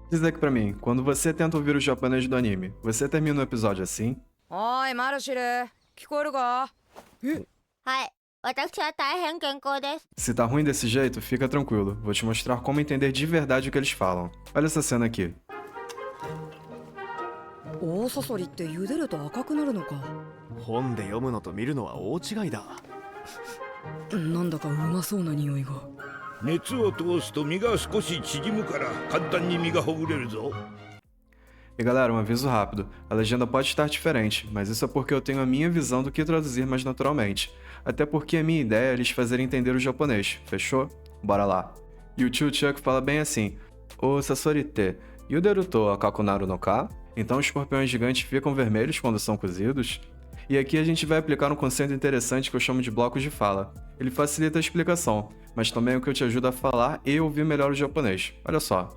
Diz aqui pra mim, quando você tenta ouvir o japonês do anime, você termina o episódio assim? おーい、マルシル、聞こえるか？はい。私は大変健康です。 Se tá ruim desse jeito, fica tranquilo, vou te mostrar como entender de verdade o que eles falam. Olha essa cena aqui. 大サソリって茹でると赤くなるのか。本で読むのと見るのは大違いだ。なんだかうまそうな匂いが。熱を通すと身が少し縮むから簡単に身がほぐれるぞ。 E galera, um aviso rápido, a legenda pode estar diferente, mas isso é porque eu tenho a minha visão do que traduzir mais naturalmente. Até porque a minha ideia é eles fazerem entender o japonês, fechou? Bora lá. E o tio Chuck fala bem assim, O sasorite, yuderu to akakunaru no ka? Então os escorpiões gigantes ficam vermelhos quando são cozidos? E aqui a gente vai aplicar um conceito interessante que eu chamo de blocos de fala. Ele facilita a explicação, mas também é o que te ajuda a falar e ouvir melhor o japonês. Olha só.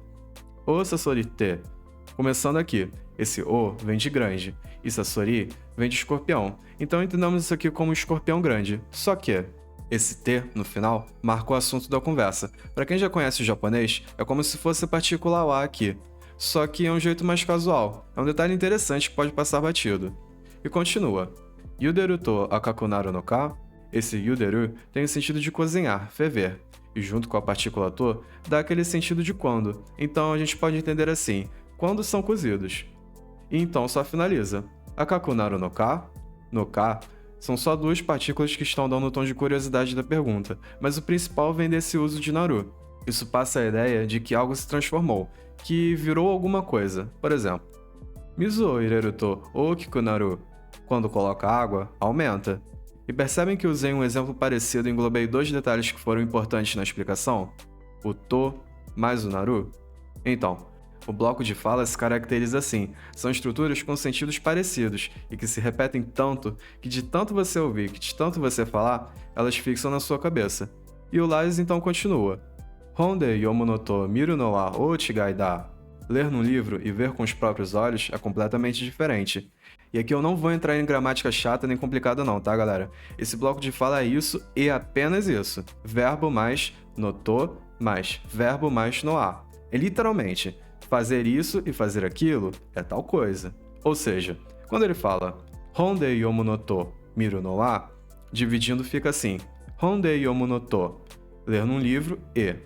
O sasorite. Começando aqui, esse O vem de grande, e Sasori vem de escorpião, então entendamos isso aqui como escorpião grande, só que esse T no final marca o assunto da conversa. Para quem já conhece o japonês, é como se fosse a partícula O aqui, só que é um jeito mais casual, é um detalhe interessante que pode passar batido. E continua, Yuderu to akakunaru no ka? Esse yuderu tem o sentido de cozinhar, ferver, e junto com a partícula to dá aquele sentido de quando, então a gente pode entender assim, quando são cozidos. E então só finaliza. Akakunaru no ka? No ka são só duas partículas que estão dando o tom de curiosidade da pergunta, mas o principal vem desse uso de naru. Isso passa a ideia de que algo se transformou, que virou alguma coisa. Por exemplo, Mizu o ireru to okiku naru. Quando coloca água, aumenta. E percebem que usei um exemplo parecido e englobei dois detalhes que foram importantes na explicação? O to mais o naru? Então, o bloco de fala se caracteriza assim, são estruturas com sentidos parecidos e que se repetem tanto que de tanto você ouvir, que de tanto você falar, elas fixam na sua cabeça. E o Lais então continua. Honde yomu no to miru no wa o chigai da. Ler num livro e ver com os próprios olhos é completamente diferente. E aqui eu não vou entrar em gramática chata nem complicada não, tá galera? Esse bloco de fala é isso e apenas isso. Verbo mais no to mais verbo mais no a. É literalmente fazer isso e fazer aquilo é tal coisa. Ou seja, quando ele fala Honde yomu no to miru no wa, dividindo fica assim. Honde yomu no to, ler num livro e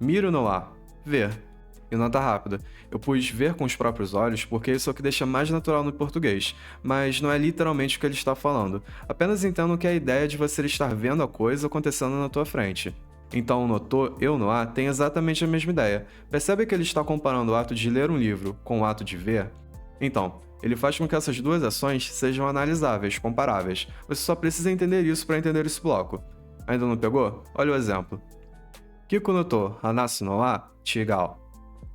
miru no wa, ver. E nota rápida, eu pus ver com os próprios olhos porque isso é o que deixa mais natural no português, mas não é literalmente o que ele está falando. Apenas entendo que é a ideia de você estar vendo a coisa acontecendo na tua frente. Então o no to e o no a tem exatamente a mesma ideia. Percebe que ele está comparando o ato de ler um livro com o ato de ver? Então, ele faz com que essas duas ações sejam analisáveis, comparáveis. Você só precisa entender isso para entender esse bloco. Ainda não pegou? Olha o exemplo. Kiku no to hanasu no wa chigau.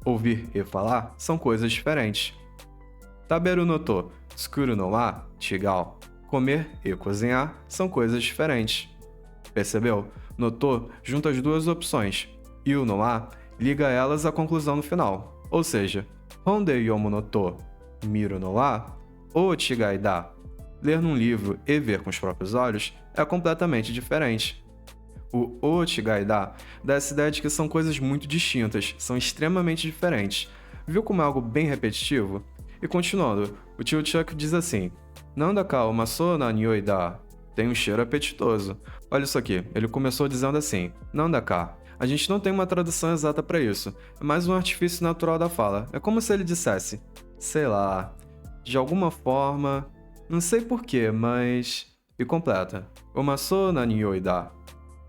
Ouvir e falar são coisas diferentes. Taberu no to tsukuru no wa chigau. Comer e cozinhar são coisas diferentes. Percebeu? No to junta as duas opções, e o no a liga elas à conclusão no final. Ou seja, Honde yomu no to miru no wa o chigai da. Ler num livro e ver com os próprios olhos é completamente diferente. O chigai da dá essa ideia de que são coisas muito distintas, são extremamente diferentes. Viu como é algo bem repetitivo? E continuando, o tio Chuck diz assim, Nandaka o maso na nioi da. Tem um cheiro apetitoso. Olha isso aqui, ele começou dizendo assim, Nandaka. A gente não tem uma tradução exata para isso, é mais um artifício natural da fala. É como se ele dissesse, sei lá, de alguma forma, não sei porquê, mas... E completa, Omaso na nioi da.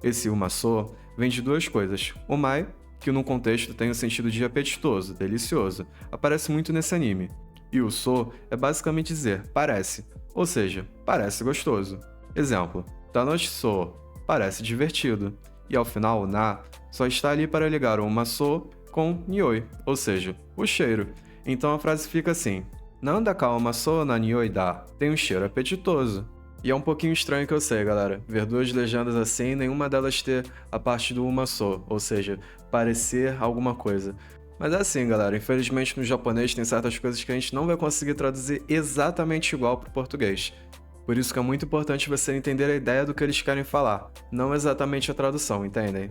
Esse umaso vem de duas coisas, omai, que no contexto tem o sentido de apetitoso, delicioso, aparece muito nesse anime. E o so é basicamente dizer, parece, ou seja, parece gostoso. Exemplo, Tanoshi so, parece divertido. E ao final o na só está ali para ligar o umaso com nioi, ou seja, o cheiro. Então a frase fica assim, Nandaka o umaso na nioi da, tem um cheiro apetitoso. E é um pouquinho estranho que eu sei, galera, ver duas legendas assim e nenhuma delas ter a parte do umaso, ou seja, parecer alguma coisa. Mas é assim, galera, infelizmente no japonês tem certas coisas que a gente não vai conseguir traduzir exatamente igual para o português. Por isso que é muito importante você entender a ideia do que eles querem falar, não exatamente a tradução, entendem?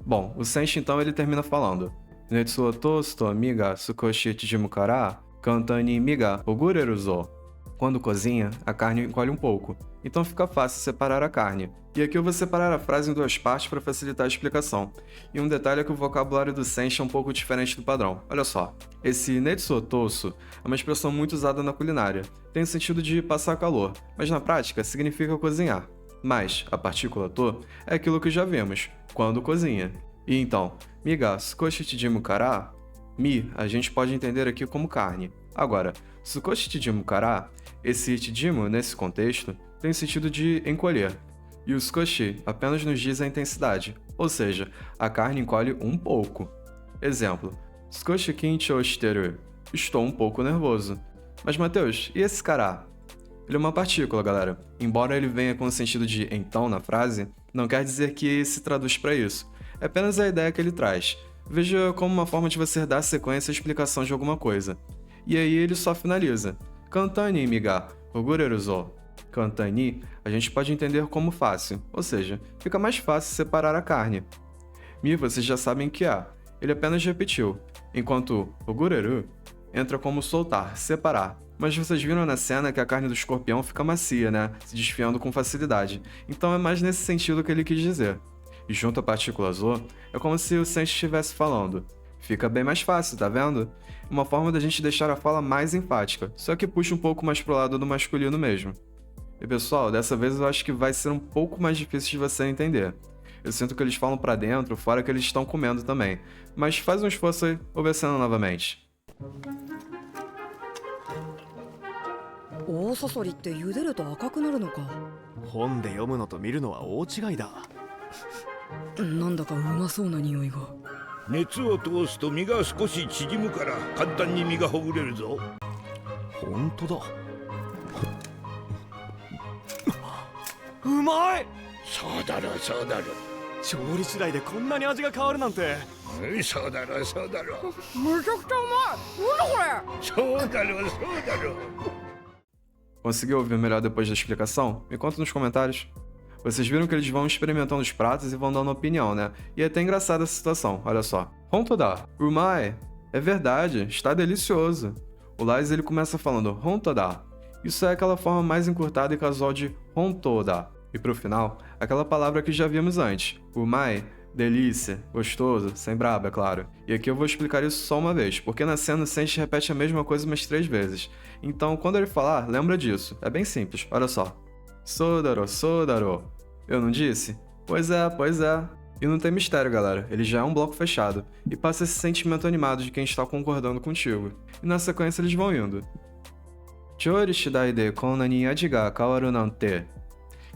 Bom, o Senshi então ele termina falando Netsu wo tosu to mi ga sukoshi chijimu kara kantan ni mi ga hogureru zo. Quando cozinha, a carne encolhe um pouco, então fica fácil separar a carne. E aqui eu vou separar a frase em duas partes para facilitar a explicação. E um detalhe é que o vocabulário do Senshi é um pouco diferente do padrão. Olha só, esse netsu wo tosu é uma expressão muito usada na culinária. Tem o sentido de passar calor, mas na prática significa cozinhar. Mas a partícula to é aquilo que já vimos, quando cozinha. E então, mi ga sukoshi chijimu kara, mi a gente pode entender aqui como carne. Agora, sukoshi chijimu kara, esse chijimu nesse contexto tem o sentido de encolher. E o sukoshi apenas nos diz a intensidade, ou seja, a carne encolhe um pouco. Exemplo, sukoshi kinchou shiteru, estou um pouco nervoso. Mas Matheus, e esse kara? Ele é uma partícula, galera. Embora ele venha com o sentido de então na frase, não quer dizer que se traduz para isso. É apenas a ideia que ele traz. Veja como uma forma de você dar sequência à explicação de alguma coisa. E aí ele só finaliza. Kantani mi ga hogureru zo. Kantani a gente pode entender como fácil, ou seja, fica mais fácil separar a carne. Mi vocês já sabem que é. Ele apenas repetiu, enquanto hogureru entra como soltar, separar. Mas vocês viram na cena que a carne do escorpião fica macia, né? Se desfiando com facilidade. Então é mais nesse sentido que ele quis dizer. E junto à partícula zo, é como se o Senshi estivesse falando. Fica bem mais fácil, tá vendo? Uma forma da gente deixar a fala mais enfática, só que puxa um pouco mais pro lado do masculino mesmo. E pessoal, dessa vez eu acho que vai ser um pouco mais difícil de você entender. Eu sinto que eles falam pra dentro, fora que eles estão comendo também. Mas faz um esforço aí, ouve a cena novamente. 大サソリって茹でると赤くなるのか。本で読むのと見るのは大違いだ。なんだかうまそうな匂いが。熱を通すと身が少し縮むから簡単に身がほぐれるぞ。本当だ。うまい。そうだろそうだろ。調理次第でこんなに味が変わるなんて。そうだろそうだろ。めちゃくちゃうまい。なんだこれ。そうだろそうだろ。 Conseguiu ouvir melhor depois da explicação? Me conta nos comentários. Vocês viram que eles vão experimentando os pratos e vão dando opinião, né? E é até engraçada essa situação, olha só. Hontoda, umai. É verdade, está delicioso. O Lais ele começa falando hontoda. Isso é aquela forma mais encurtada e casual de hontoda. E pro final, aquela palavra que já vimos antes. Umai, delícia, gostoso, sem braba, é claro. E aqui eu vou explicar isso só uma vez, porque na cena o Senshi repete a mesma coisa umas 3 vezes. Então, quando ele falar, lembra disso. É bem simples, olha só. Sodaro, sodaro. Eu não disse? Pois é, pois é. E não tem mistério, galera. Ele já é um bloco fechado. E passa esse sentimento animado de quem está concordando contigo. E na sequência eles vão indo. Chori shidai de konna ni aji ga kawaru nante.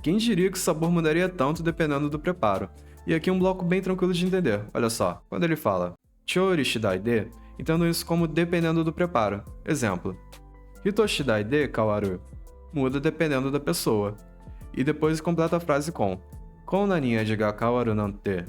Quem diria que o sabor mudaria tanto dependendo do preparo? E aqui um bloco bem tranquilo de entender. Olha só. Quando ele fala Chori shidai de, entendo isso como dependendo do preparo. Exemplo. Hito shidai de kawaru. Muda dependendo da pessoa. E depois completa a frase com Konna ni aji ga kawaru nante.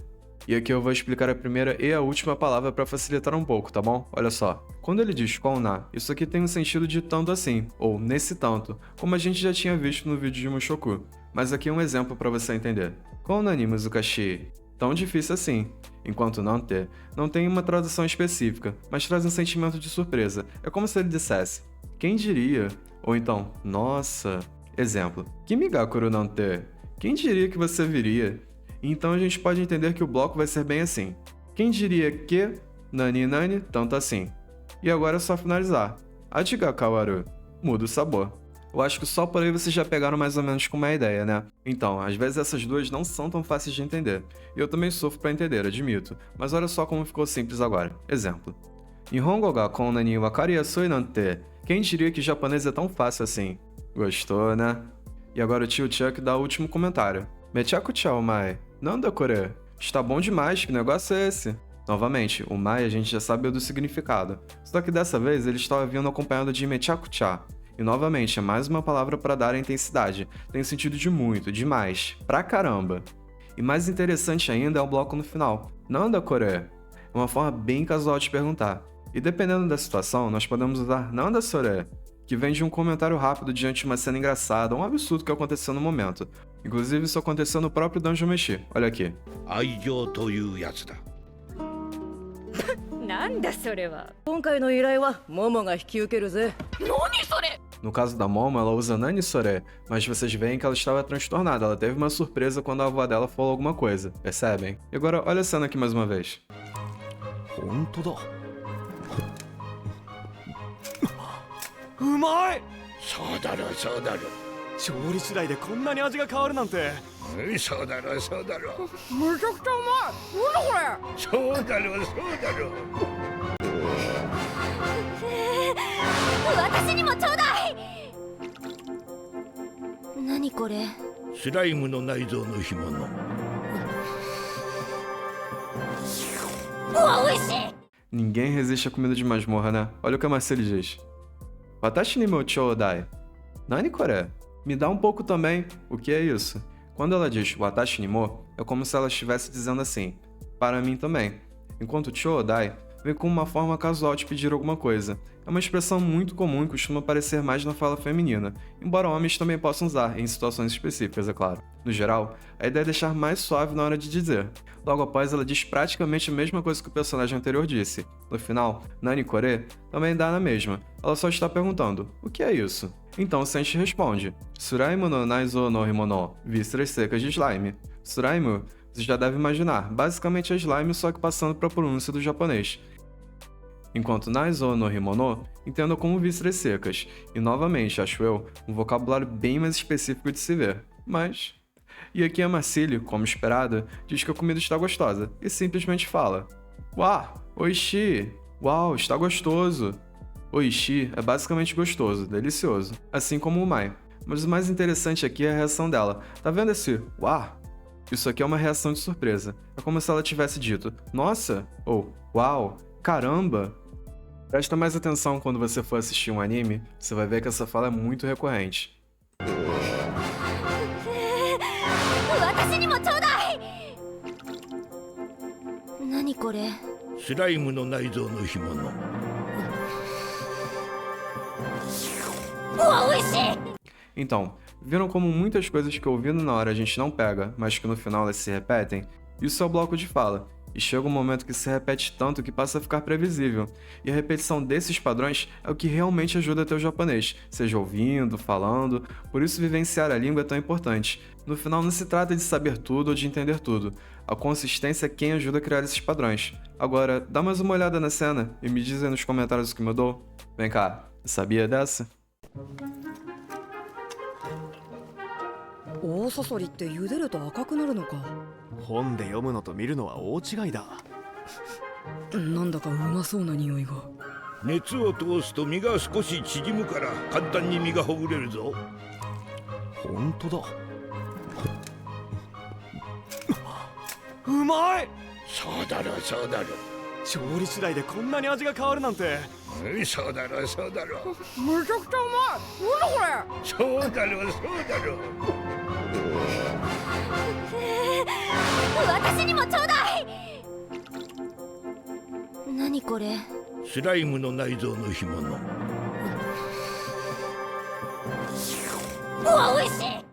E aqui eu vou explicar a primeira e a última palavra para facilitar um pouco, tá bom? Olha só. Quando ele diz konna, isso aqui tem um sentido de tanto assim, ou nesse tanto, como a gente já tinha visto no vídeo de Mushoku. Mas aqui é um exemplo para você entender. Konna ni muzukashi. Tão difícil assim. Enquanto nante não tem uma tradução específica, mas traz um sentimento de surpresa. É como se ele dissesse quem diria? Ou então, nossa. Exemplo. Kimi ga kuru nante. Quem diria que você viria? Então a gente pode entender que o bloco vai ser bem assim. Quem diria que nani nani, tanto assim. E agora é só finalizar. Aji ga kawaru. Muda o sabor. Eu acho que só por aí vocês já pegaram mais ou menos com uma ideia, né? Então, às vezes essas duas não são tão fáceis de entender. E eu também sofro pra entender, admito. Mas olha só como ficou simples agora. Exemplo. Nihongo ga konna ni wakari yasui nante. Quem diria que japonês é tão fácil assim? Gostou, né? E agora o tio Chuck dá o último comentário. Mechaku-cha omae. Nanda kore. Está bom demais, que negócio é esse? Novamente, o mai a gente já sabe do significado. Só que dessa vez ele estava vindo acompanhado de mechaku-cha. E novamente, é mais uma palavra para dar a intensidade. Tem sentido de muito, demais, pra caramba. E mais interessante ainda é o bloco no final. Nanda kore. É uma forma bem casual de perguntar. E dependendo da situação, nós podemos usar Nanda sore, que vem de um comentário rápido diante de uma cena engraçada ou um absurdo que aconteceu no momento. Inclusive, isso aconteceu no próprio Dungeon Meshi. Olha aqui. 愛情というやつだ。なんだそれは。今回の依頼はモモが引き受けるぜ。No caso da Momo, ela usa Nani Sore, mas vocês veem que ela estava transtornada, ela teve uma surpresa quando a avó dela falou alguma coisa, percebem? E agora olha a cena aqui mais uma vez. 本当だうまい。そうだろそうだろ。調理次第でこんなに味が変わるなんて。そうだろそうだろ。むちゃくちゃうまい。なんだこれ。そうだろそうだろ。私にもちょうだい。何これ。スライムの内臓の干物。うわ、美味しい。 Ninguém resiste à comida de masmorra, né? Olha o que a Marcele diz. Watashi ni mo choudai. Nani kore? Me dá um pouco também. O que é isso? Quando ela diz watashi ni mo, é como se ela estivesse dizendo assim, para mim também. Enquanto choudai vem como uma forma casual de pedir alguma coisa. É uma expressão muito comum e costuma aparecer mais na fala feminina, embora homens também possam usar, em situações específicas, é claro. No geral, a ideia é deixar mais suave na hora de dizer. Logo após, ela diz praticamente a mesma coisa que o personagem anterior disse. No final, Nani Kore também dá na mesma. Ela só está perguntando, o que é isso? Então Senshi responde, Suraimu no Naizo no Himono, vísceras secas de slime. Suraimu, você já deve imaginar, basicamente é slime só que passando para a pronúncia do japonês. Enquanto Naizo no Himono, entenda como vísceras secas, e novamente, acho eu, um vocabulário bem mais específico de se ver. Mas... E aqui a Marcele, como esperado, diz que a comida está gostosa, e simplesmente fala Uau, oishi! Uau, está gostoso! Oishi é basicamente gostoso, delicioso, assim como o mai. Mas o mais interessante aqui é a reação dela. Tá vendo esse uau? Isso aqui é uma reação de surpresa. É como se ela tivesse dito Nossa! Ou Uau! Caramba! Presta mais atenção quando você for assistir um anime, você vai ver que essa fala é muito recorrente. 私にもちょうだい。何これ。スライムの内臓の干物。うわ、美味しい。 Então, viram como muitas coisas que ouvindo na hora a gente não pega, mas que no final elas se repetem? Isso é o bloco de fala. E chega um momento que se repete tanto que passa a ficar previsível. E a repetição desses padrões é o que realmente ajuda a ter o japonês, seja ouvindo, falando, por isso vivenciar a língua é tão importante. No final não se trata de saber tudo ou de entender tudo, a consistência é quem ajuda a criar esses padrões. Agora, dá mais uma olhada na cena e me diz aí nos comentários o que mudou. Vem cá, sabia dessa? 大サソリって茹でると赤くなるのか。本で読むのと見るのは大違いだ。なんだかうまそうな匂いが。熱を通すと身が少し縮むから簡単に身がほぐれるぞ。本当だ。うまい。そうだろそうだろ。調理次第でこんなに味が変わるなんて。そうだろそうだろ。むちゃくちゃうまい。なんだこれ。そうだろそうだろ。私にもちょうだい。何これ。スライムの内臓の干物。うわ、美味しい。